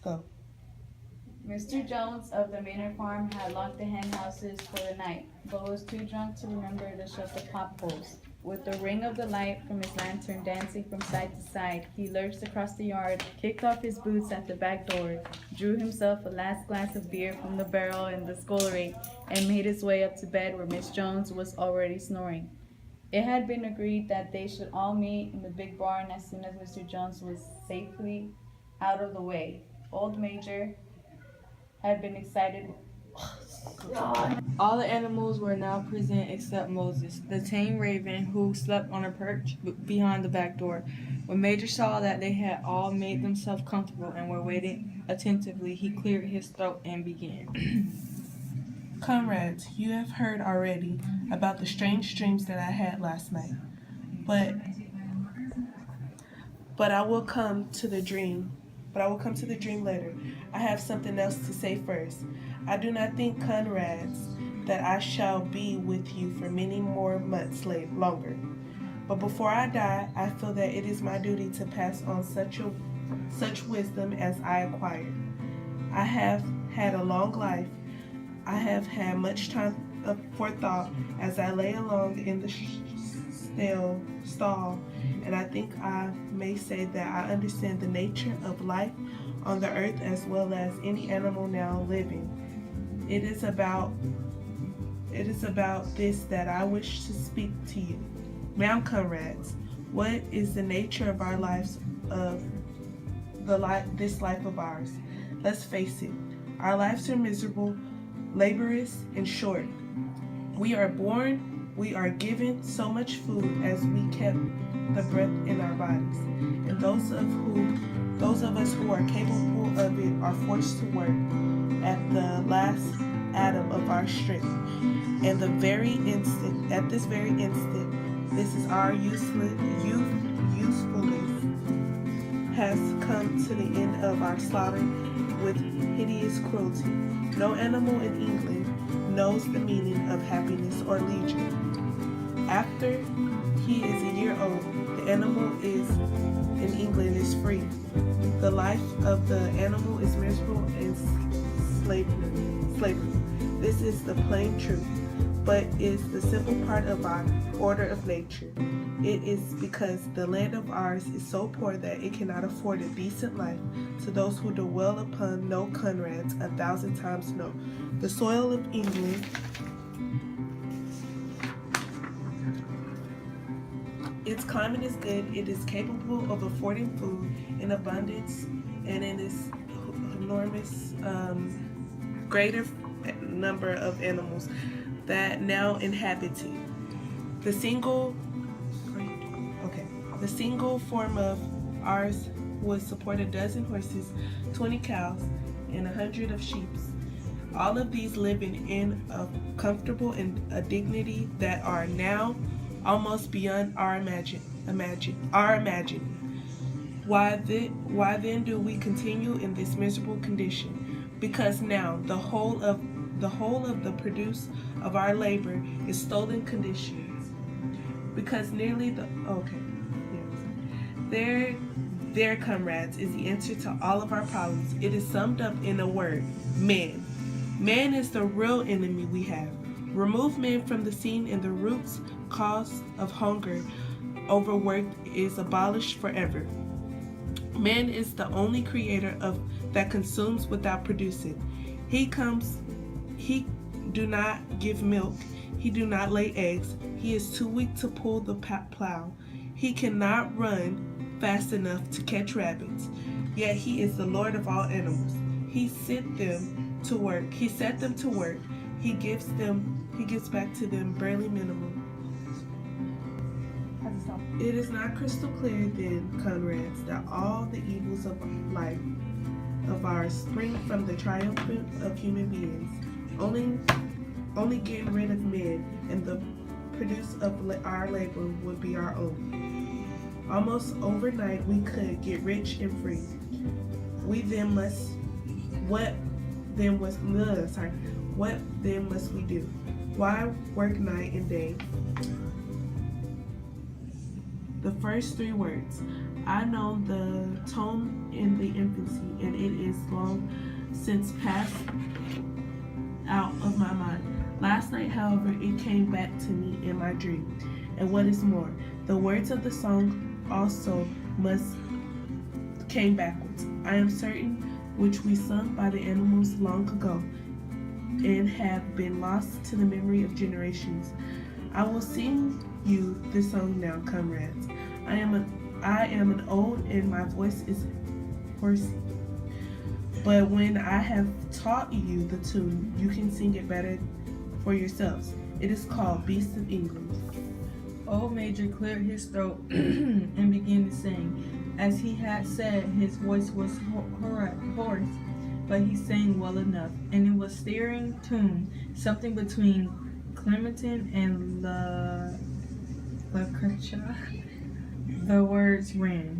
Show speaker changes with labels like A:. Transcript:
A: Go.
B: Mr. Jones of the Manor Farm had locked the hen houses for the night, but was too drunk to remember to shut the pop holes. With the ring of the light from his lantern dancing from side to side, he lurched across the yard, kicked off his boots at the back door, drew himself a last glass of beer from the barrel in the scullery, and made his way up to bed where Miss Jones was already snoring. It had been agreed that they should all meet in the big barn as soon as Mr. Jones was safely out of the way. Old Major had been excited.
C: All the animals were now present except Moses, the tame raven who slept on a perch behind the back door. When Major saw that they had all made themselves comfortable and were waiting attentively, he cleared his throat and began.
A: Comrades, you have heard already about the strange dreams that I had last night. But I will come to the dream. But I will come to the dream later. I have something else to say first. I do not think, comrades, that I shall be with you for many more months longer. But before I die, I feel that it is my duty to pass on such wisdom as I acquired. I have had a long life. I have had much time for thought as I lay along in the stall, and I think I may say that I understand the nature of life on the earth as well as any animal now living. It is about this that I wish to speak to you. Now, comrades, what is the nature of our lives, of this life of ours? Let's face it, our lives are miserable, laborious, and short. We are born, we are given so much food as we kept the breath in our bodies, and those of us who are capable of it are forced to work at the last atom of our strength. And at this very instant, this is our usefulness has come to the end of our slaughter with hideous cruelty. No animal in England knows the meaning of happiness or leisure. After he is a year old, the animal in England is free. The life of the animal is miserable and slavery. This is the plain truth, but is the simple part of our order of nature. It is because the land of ours is so poor that it cannot afford a decent life to those who dwell upon no, comrades, 1,000 times no. The soil of England its climate is good, it is capable of affording food in abundance, and in its enormous greater number of animals that now inhabit it. The single form of ours would support a dozen horses, 20 cows, and 100 of sheep. All of these living in a comfortable and a dignity that are now almost beyond our imagining. Why then do we continue in this miserable condition? Because now the whole of the produce of our labor is stolen conditions. Because nearly there, comrades, is the answer to all of our problems. It is summed up in a word: man. Man is the real enemy we have. Remove man from the scene and the roots cause of hunger, overworked, is abolished forever. Man is the only creator that consumes without producing. He do not give milk. He do not lay eggs. He is too weak to pull the plow. He cannot run fast enough to catch rabbits. Yet he is the Lord of all animals. He set them to work. He gives back to them barely minimum. It is not crystal clear then, comrades, that all the evils of life of ours spring from the triumph of human beings. Only getting rid of men and the produce of our labor would be our own. Almost overnight we could get rich and free. What then must we do? Why work night and day? The first three words. I know the tone in the infancy, and it is long since passed out of my mind. Last night, however, it came back to me in my dream. And what is more, the words of the song also must came backwards. I am certain which we sung by the animals long ago and have been lost to the memory of generations. I will sing you this song now, comrades. I am an old and my voice is hoarse. But when I have taught you the tune, you can sing it better for yourselves. It is called Beast of England.
C: Old Major cleared his throat and began to sing. As he had said, his voice was hoarse, but he sang well enough, and it was stirring tune, something between Clementon and Lucretia. The words ran,